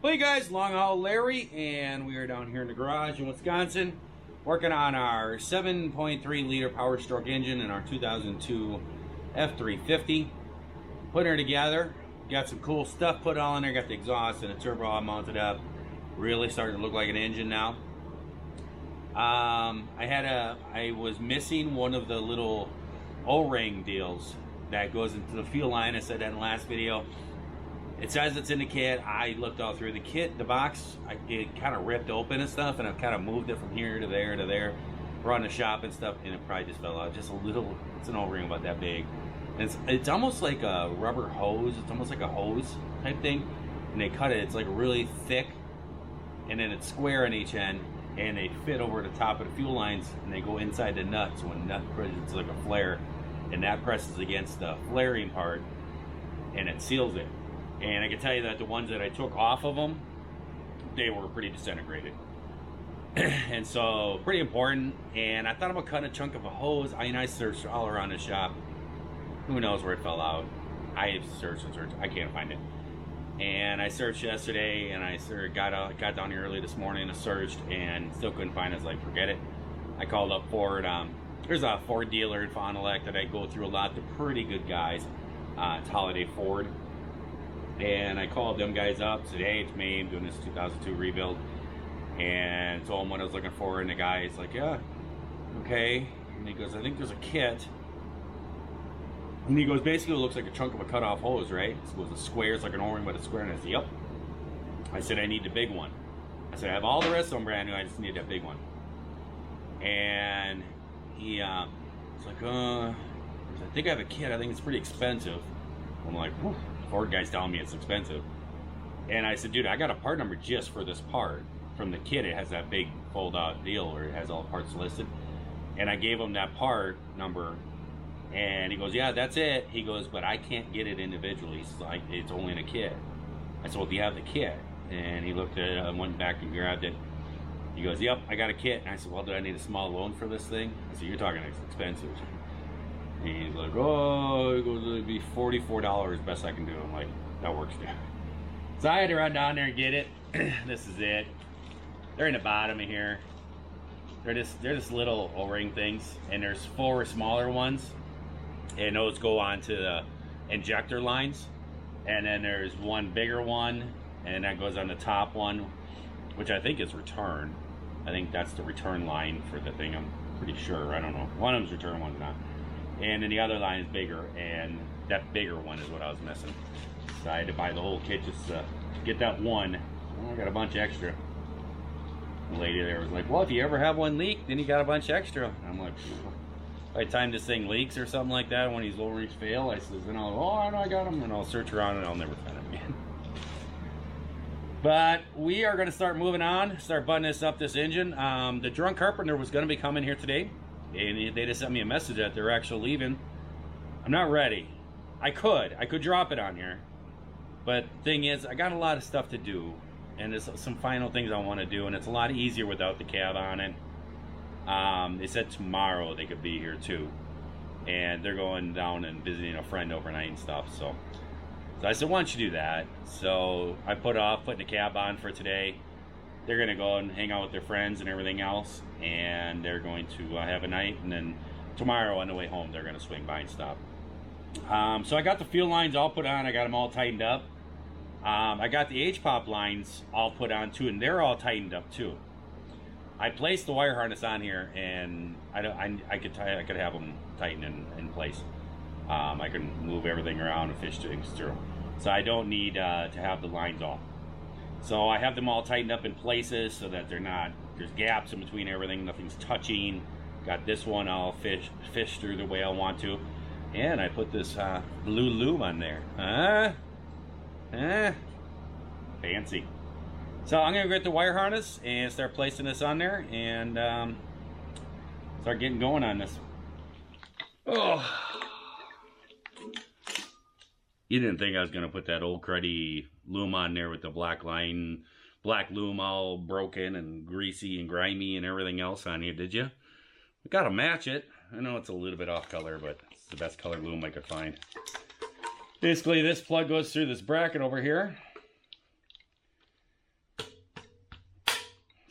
Hey guys, Long Haul Larry, and we are down here in the garage in Wisconsin working on our 7.3 liter Power Stroke engine in our 2002 F350. Putting her together, got some cool stuff put on there, got the exhaust and the turbo all mounted up. Really starting to look like an engine now. I was missing one of the little O-ring deals that goes into the fuel line. I said that in the last video. It says it's in the kit. I looked all through the kit, the box. It kind of ripped open and stuff, and I've kind of moved it from here to there to there, run the shop and stuff, and it probably just fell out. Just a little. It's an O-ring about that big. And it's almost like a rubber hose. It's almost like a hose type thing. And they cut it. It's like really thick, and then it's square on each end, and they fit over the top of the fuel lines, and they go inside the nut. So when the nut presses, it's like a flare, and that presses against the flaring part, and it seals it. And I can tell you that the ones that I took off of them, they were pretty disintegrated. And so, pretty important. And I thought about cutting a chunk of a hose. I searched all around the shop. Who knows where it fell out. I searched and searched. I can't find it. And I searched yesterday, and I got down here early this morning and searched, and still couldn't find it. I was like, forget it. I called up Ford. There's a Ford dealer in Fond du Lac that I go through a lot. They're pretty good guys. It's Holiday Ford. And I called them guys up, said, hey, it's me, I'm doing this 2002 rebuild. And told them what I was looking for, and the guy's like, yeah, okay. And he goes, I think there's a kit. And he goes, basically it looks like a chunk of a cut-off hose, right? So it was a square, it's like an O-ring, but a square. And I said, yep. I said, I need the big one. I said, I have all the rest of them brand new, I just need that big one. And he was like, I think I have a kit, I think it's pretty expensive. I'm like, whew. Ford guy's telling me it's expensive. And I said, dude, I got a part number just for this part. From the kit, it has that big fold out deal where it has all the parts listed. And I gave him that part number. And he goes, yeah, that's it. He goes, but I can't get it individually. So it's only in a kit. I said, well, do you have the kit? And he looked at it and went back and grabbed it. He goes, yep, I got a kit. And I said, well, do I need a small loan for this thing? I said, you're talking it's expensive. And he's like, oh, it goes, it'd be $44 best I can do. I'm like, that works, dude. So I had to run down there and get it. This is it. They're in the bottom of here. They're just little O-ring things, and there's 4 smaller ones, and those go onto the injector lines. And then there's one bigger one, and that goes on the top one, which I think is return. I think that's the return line for the thing. I'm pretty sure. I don't know. One of them's return, one's not. And then the other line is bigger, and that bigger one is what I was missing. So I had to buy the whole kit just to get that one. Well, I got a bunch extra. The lady there was like, well, if you ever have one leak, then you got a bunch extra. And I'm like, by the time this thing leaks or something like that, when these O-rings fail, I says, then I got them, and I'll search around and I'll never find them again. But we are going to start moving on, start buttoning this engine. The drunk Carpenter was going to be coming here today. And they just sent me a message that they're actually leaving. I'm not ready. I could drop it on here. But the thing is, I got a lot of stuff to do. And there's some final things I want to do. And it's a lot easier without the cab on it. They said tomorrow they could be here too. And they're going down and visiting a friend overnight and stuff. So I said, why don't you do that? So I put off putting the cab on for today. They're going to go and hang out with their friends and everything else, and they're going to have a night, and then tomorrow on the way home they're going to swing by and stop. So I got the fuel lines all put on. I got them all tightened up. I got the H-pop lines all put on too, and they're all tightened up too. I placed the wire harness on here, and I could have them tightened in place. I can move everything around and fish things through, so I don't need to have the lines off. So I have them all tightened up in places so that there's gaps in between everything, nothing's touching. Got this one all fish through the way I want to. And I put this blue lube on there. Fancy. So I'm gonna get the wire harness and start placing this on there and start getting going on this. Oh. You didn't think I was gonna put that old cruddy loom on there with the black loom all broken and greasy and grimy and everything else on here, did you? We gotta match it. I know it's a little bit off color, but it's the best color loom I could find. Basically, this plug goes through this bracket over here.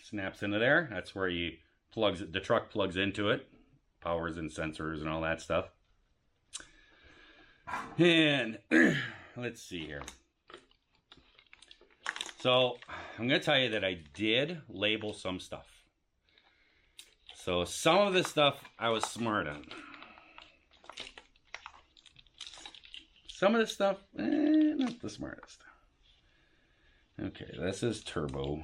snaps into there. That's where the truck plugs into it. Powers and sensors and all that stuff. And let's see here. So I'm going to tell you that I did label some stuff. So some of this stuff I was smart on. Some of this stuff, not the smartest. Okay, this is turbo.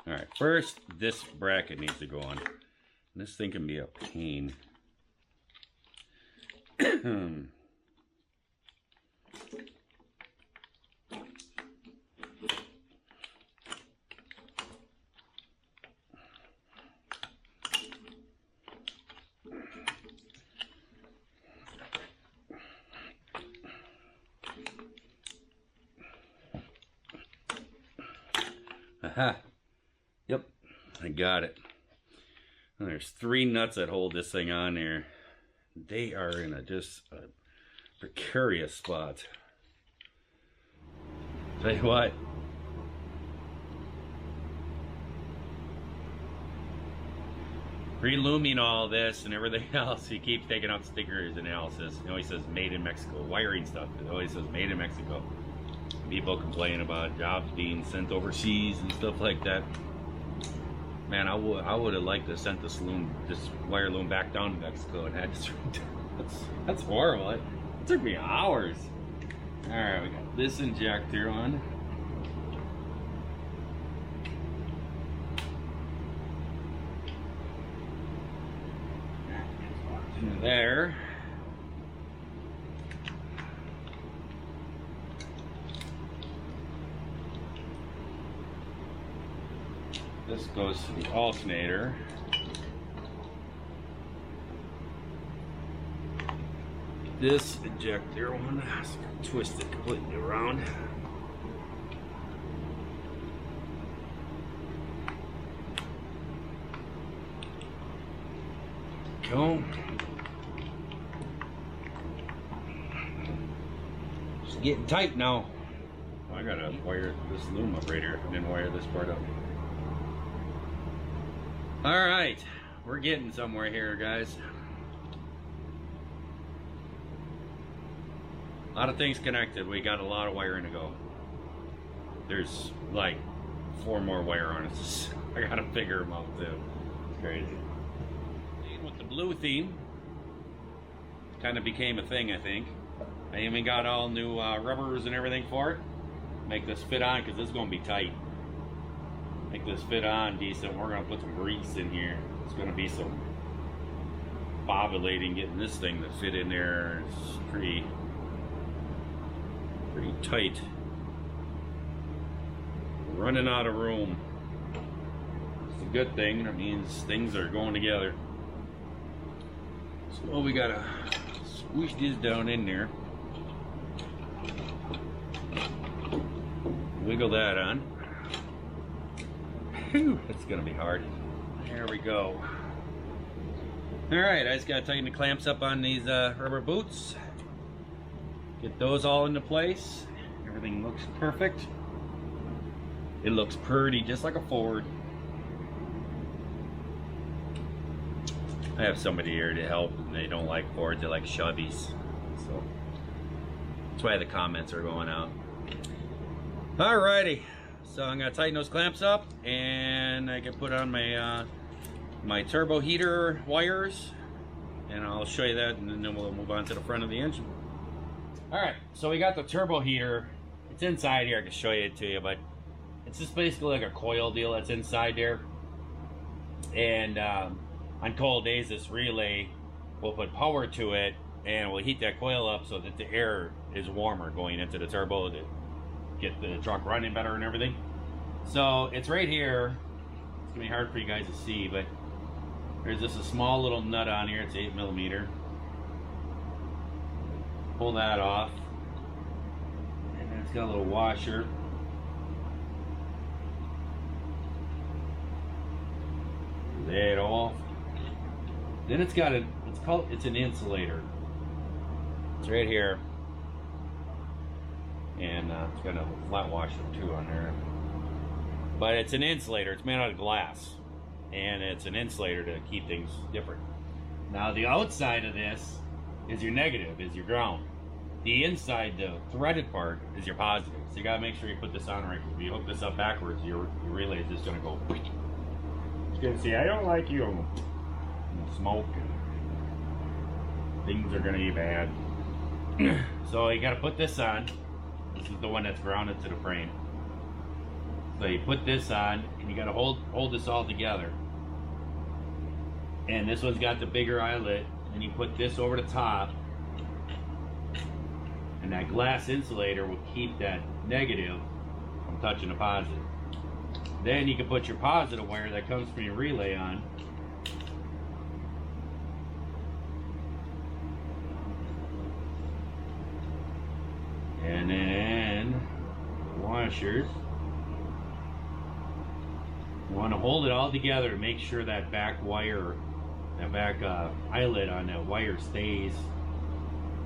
All right, first, this bracket needs to go on. This thing can be a pain. Aha. Yep, I got it. And there's 3 nuts that hold this thing on there. They are in just a precarious spot. Tell you what. Reluming all this and everything else, he keeps taking out stickers and analysis. It always says made in Mexico. Wiring stuff, it always says made in Mexico. People complain about jobs being sent overseas and stuff like that. Man, I would have liked to have sent this wire loom back down to Mexico and had to. That's horrible. It took me hours. All right, we got this injector on. There. This goes to the alternator. This injector one has to twist it completely around. Go. It's getting tight now. I gotta wire this loom up right here. I didn't wire this part up. All right, we're getting somewhere here, guys. A lot of things connected. We got a lot of wiring to go. There's like 4 more wire harnesses. I gotta figure them out too. It's crazy. With the blue theme, kind of became a thing, I think. I even got all new rubbers and everything for it. Make this fit on because this is gonna be tight. Make this fit on decent. We're gonna put some grease in here. It's gonna be some bobulating getting this thing to fit in there. It's pretty tight. We're running out of room. It's a good thing. That means things are going together. So we gotta squish this down in there. Wiggle that on. Whew, that's gonna be hard. There we go. Alright, I just gotta tighten the clamps up on these rubber boots. Get those all into place. Everything looks perfect. It looks pretty, just like a Ford. I have somebody here to help, and they don't like Fords, they like Chevys. So that's why the comments are going out. Alrighty. So I'm gonna tighten those clamps up, and I can put on my my turbo heater wires, and I'll show you that, and then we'll move on to the front of the engine. All right, so we got the turbo heater. It's inside here. I can show it to you, but it's just basically like a coil deal that's inside there. And on cold days, this relay will put power to it, and we'll heat that coil up so that the air is warmer going into the turbo to get the truck running better and everything. So it's right here. It's gonna be hard for you guys to see, but there's just a small little nut on here. It's 8mm. Pull that off, and then it's got a little washer. that off. Then it's got it's an insulator. It's right here. And it's got a flat washer too on there. But it's an insulator. It's made out of glass. And it's an insulator to keep things different. Now the outside of this is your negative, is your ground. The inside, the threaded part, is your positive. So you gotta make sure you put this on right. If you hook this up backwards, your relay is just gonna go. It's gonna say, I don't like you. And smoke and things are gonna be bad. So you gotta put this on. This is the one that's grounded to the frame. So you put this on, and you gotta hold this all together. And this one's got the bigger eyelet, and you put this over the top. And that glass insulator will keep that negative from touching the positive. Then you can put your positive wire that comes from your relay on. And then the washers. You want to hold it all together to make sure that back wire, that back eyelet on that wire stays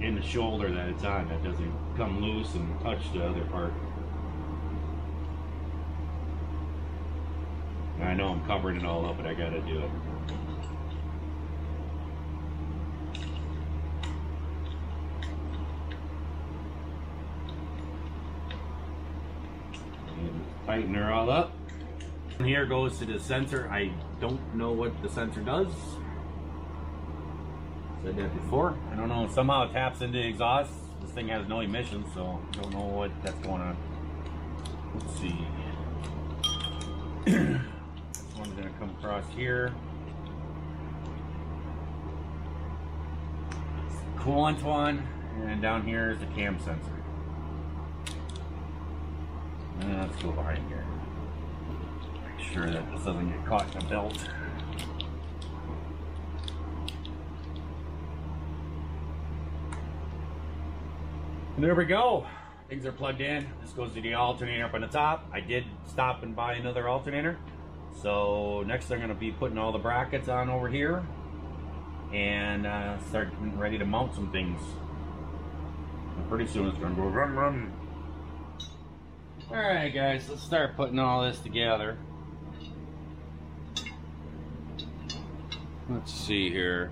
in the shoulder that it's on, that doesn't come loose and touch the other part. I know I'm covering it all up, but I gotta do it. And tighten her all up. And here goes to the sensor. I don't know what the sensor does. Said that before. I don't know. Somehow it taps into the exhaust. This thing has no emissions, so I don't know what that's going on. Let's see. This one's gonna come across here. It's the coolant one, and down here is the cam sensor. And let's go behind here. Make sure that this doesn't get caught in the belt. And there we go. Things are plugged in. This goes to the alternator up on the top. I did stop and buy another alternator. So next I'm going to be putting all the brackets on over here and start getting ready to mount some things. And pretty soon it's going to go run, run. Alright guys, let's start putting all this together. Let's see here.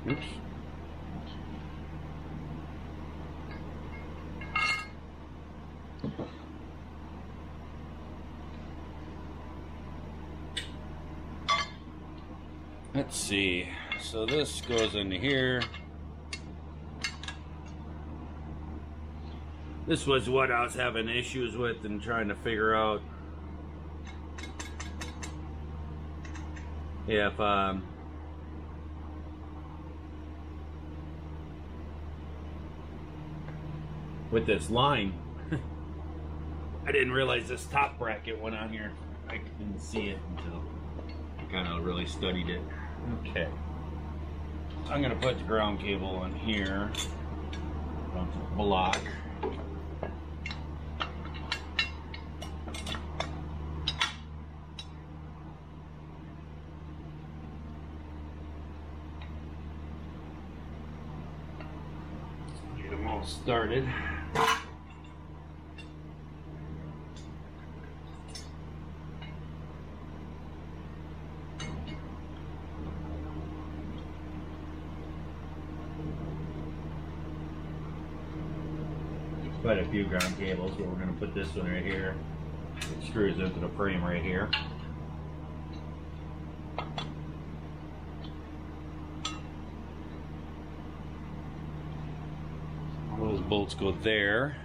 Oops. Let's see. So this goes into here. This was what I was having issues with and trying to figure out if with this line. I didn't realize this top bracket went on here. I didn't see it until I kind of really studied it. Okay. I'm going to put the ground cable on here. Onto the block. Get them all started. Quite a few ground cables, but we're going to put this one right here. It screws into the frame right here. All those bolts go there.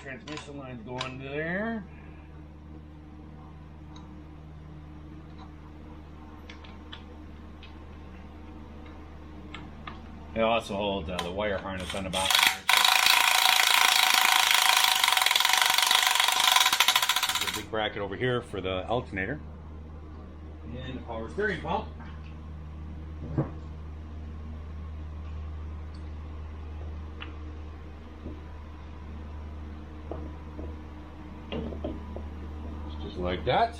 transmission lines go under there. It also holds the wire harness on the bottom. There's a big bracket over here for the alternator. And the power steering pump. Just like that.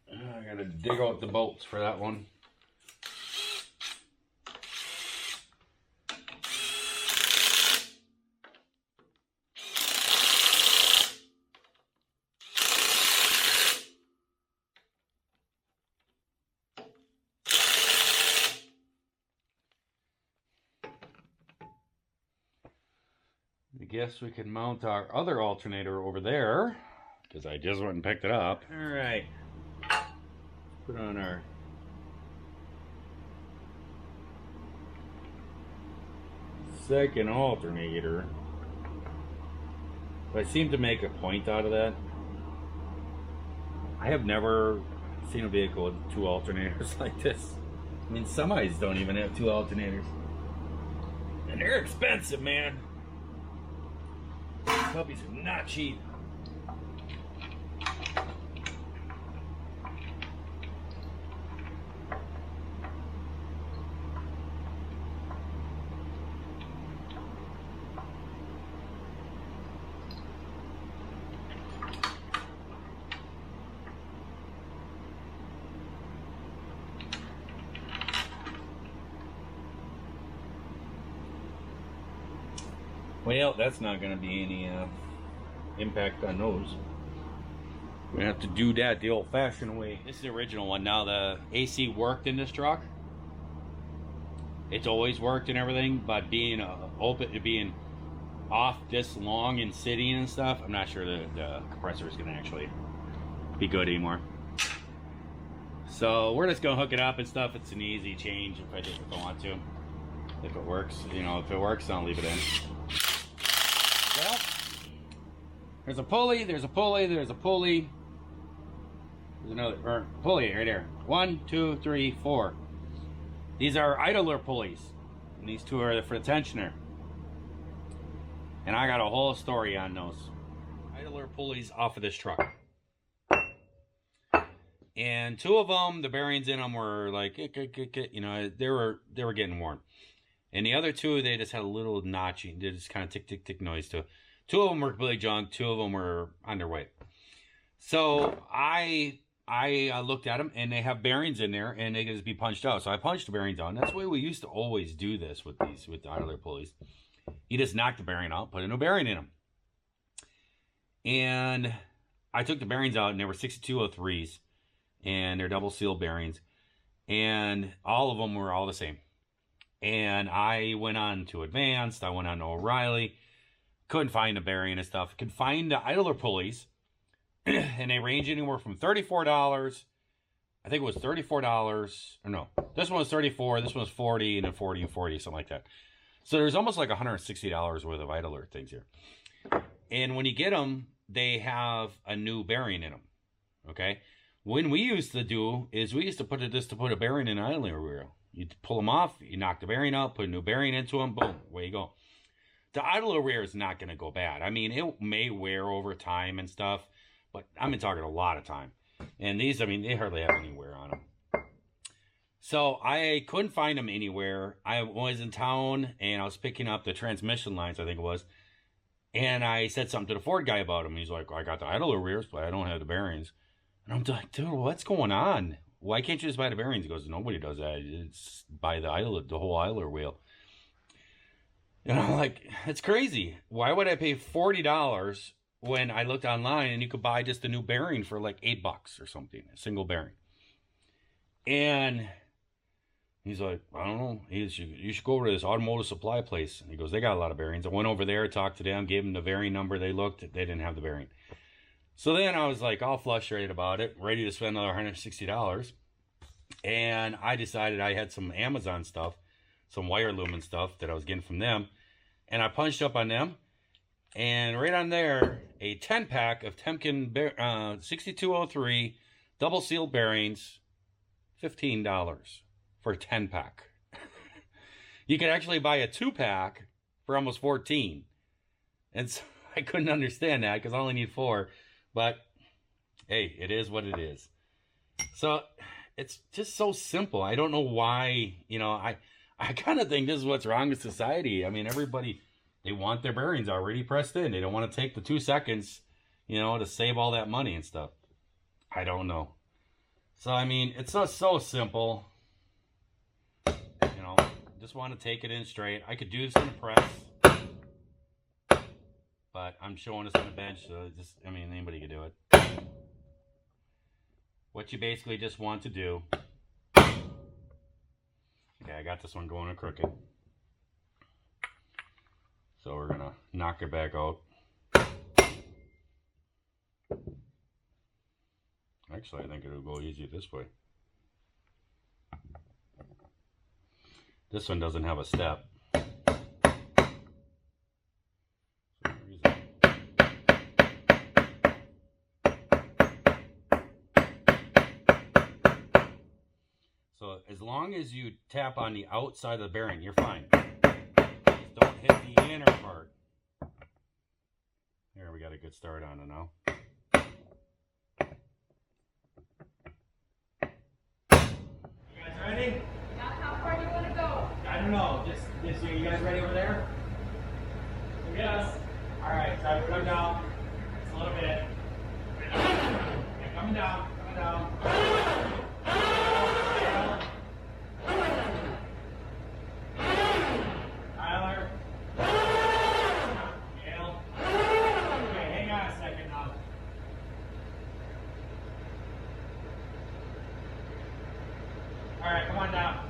I gotta dig out the bolts for that one. I guess we can mount our other alternator over there, because I just went and picked it up. All right, put on our second alternator. I seem to make a point out of that. I have never seen a vehicle with 2 alternators like this. I mean, semis don't even have 2 alternators. And they're expensive, man. Puppies are not cheap. Well, that's not going to be any impact on those. We're going to have to do that the old-fashioned way. This is the original one. Now, the AC worked in this truck. It's always worked and everything, but being being off this long and sitting and stuff, I'm not sure the compressor is going to actually be good anymore. So we're just going to hook it up and stuff. It's an easy change if I want to. If it works, you know, if it works, I'll leave it in. Well, there's a pulley, there's a pulley, there's a pulley. There's another pulley right there. 1, 2, 3, 4. These are idler pulleys. And these 2 are for the tensioner. And I got a whole story on those. Idler pulleys off of this truck. And 2 of them, the bearings in them were like, you know, they were getting worn. And the other 2, they just had a little notching. They just kind of tick, tick, tick noise to. 2 of them were completely junk. 2 of them were underweight. So I looked at them, and they have bearings in there, and they can just be punched out. So I punched the bearings out. And that's the way we used to always do this with the idler pulleys. You just knock the bearing out, put a new bearing in them. And I took the bearings out, and they were 6203s, and they're double seal bearings. And all of them were all the same. And I went on to Advanced. I went on to O'Reilly. Couldn't find the bearing and stuff. Could find the idler pulleys. And they range anywhere from $34. I think it was $34. Or no. This one was $34. This one was $40. And then $40 and $40. Something like that. So there's almost like $160 worth of idler things here. And when you get them, they have a new bearing in them. Okay. When we used to do is we used to put a bearing in an idler wheel. You pull them off, you knock the bearing out, put a new bearing into them, boom, away you go. The idler wear is not going to go bad. I mean, it may wear over time and stuff, but I'm talking a lot of time. And these, I mean, they hardly have any wear on them. So I couldn't find them anywhere. I was in town, and I was picking up the transmission lines, I think it was. And I said something to the Ford guy about them. He's like, I got the idler wears, but I don't have the bearings. And I'm like, dude, what's going on? Why can't you just buy the bearings? He goes, nobody does that. It's buy the whole idler wheel. And I'm like, it's crazy. Why would I pay $40 when I looked online and you could buy just a new bearing for like $8 or something, a single bearing? And he's like, I don't know. You should go over to this automotive supply place. And he goes, they got a lot of bearings. I went over there, talked to them, gave them the bearing number. They looked, they didn't have the bearing. So then I was like all frustrated about it, ready to spend another $160. And I decided I had some Amazon stuff, some wire loom and stuff that I was getting from them. And I punched up on them. And right on there, a 10-pack of Temkin 6203 double seal bearings, $15 for a 10-pack. You could actually buy a 2-pack for almost $14. And so I couldn't understand that because I only need 4. But hey, it is what it is. So it's just so simple. I don't know why, you know, I kind of think this is what's wrong with society. I mean, everybody, they want their bearings already pressed in. They don't want to take the 2 seconds, you know, to save all that money and stuff. I don't know. So, I mean, it's just so simple. You know, just want to take it in straight. I could do this in a press. But I'm showing this on the bench, so just, I mean, anybody can do it. What you basically just want to do. Okay, I got this one going crooked. So we're gonna knock it back out. Actually, I think it'll go easier this way. This one doesn't have a step. So as long as you tap on the outside of the bearing, you're fine. Just don't hit the inner part. There, we got a good start on it now. You guys ready? Now, how far do you want to go? I don't know. Just you guys ready over there? Yes. All right. Try to come down. Just a little bit. Yeah, coming down. Coming down. All right, come on down.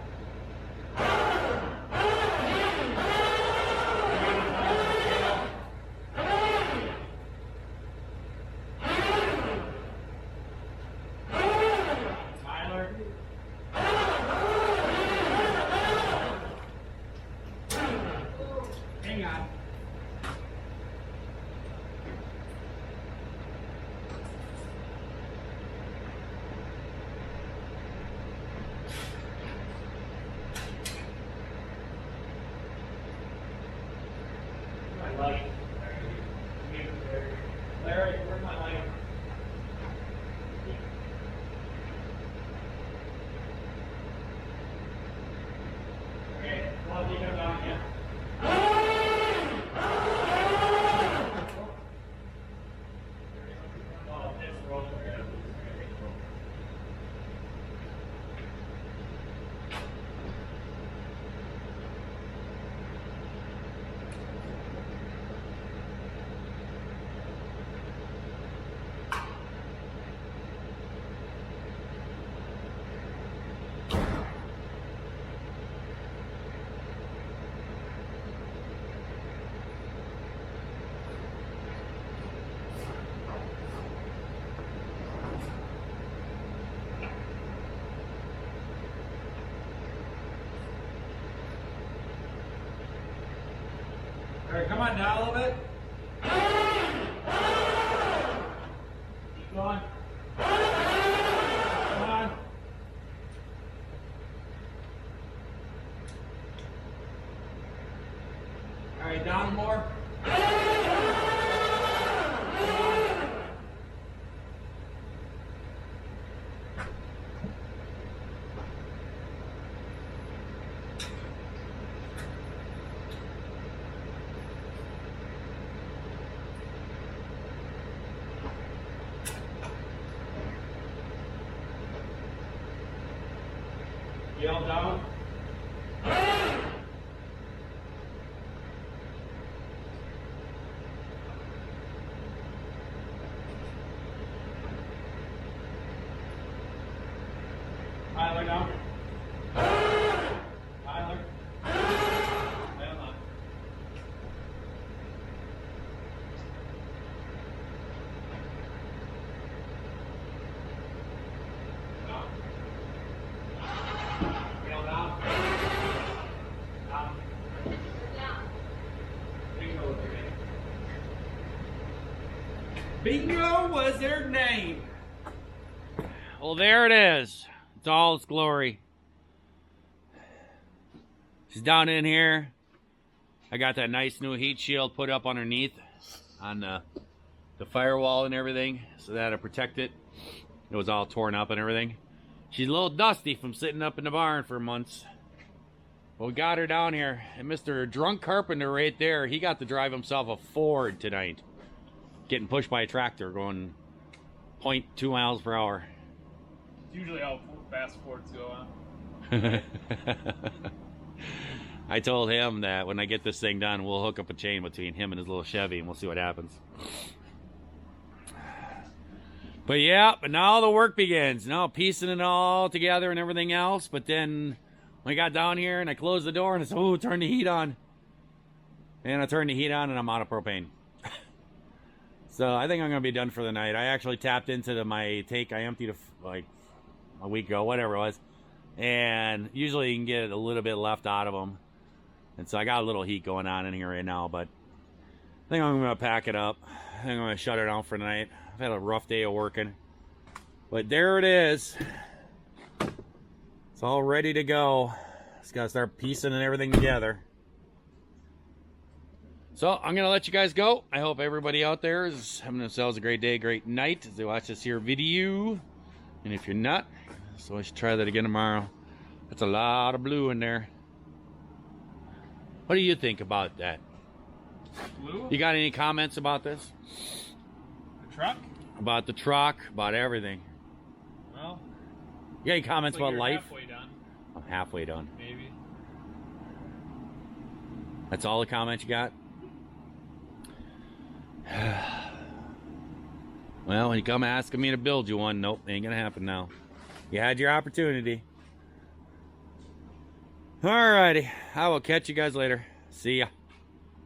Tyler. Hang on. Light. Larry, where's my light? Okay, well, you go down again. Oh, this roll. All right, come on down a little bit. Keep going. Come on. All right, down more. Yell down. Tyler down. Tyler. Stay on line. Down. Bingo was their name. Well, there it is. It's all its glory. She's down in here. I got that nice new heat shield put up underneath on the firewall and everything so that it protect it. It was all torn up and everything. She's a little dusty from sitting up in the barn for months. But we got her down here. And Mr. Drunk Carpenter right there, he got to drive himself a Ford tonight. Getting pushed by a tractor going 0.2 miles per hour. It's usually how fast Fords go on. I told him that when I get this thing done, we'll hook up a chain between him and his little Chevy and we'll see what happens. But yeah, but now the work begins. Now piecing it all together and everything else. But then when I got down here and I closed the door and I said, oh, turn the heat on. And I turned the heat on and I'm out of propane. So I think I'm going to be done for the night. I actually tapped into my tank. I emptied like a week ago, whatever it was. And usually you can get a little bit left out of them. And so I got a little heat going on in here right now. But I think I'm going to pack it up. I think I'm going to shut it down for the night. I've had a rough day of working. But there it is. It's all ready to go. Just got to start piecing and everything together. So I'm going to let you guys go. I hope everybody out there is having themselves a great day, great night as they watch this here video. And if you're not, so I should try that again tomorrow. That's a lot of blue in there. What do you think about that? Blue? You got any comments about this? The truck? About the truck, about everything. Well, You got any comments like about you're life? halfway done, I'm halfway done. maybe. That's all the comments you got? Well, when you come asking me to build you one, nope, ain't gonna happen now. You had your opportunity. Alrighty, I will catch you guys later. See ya.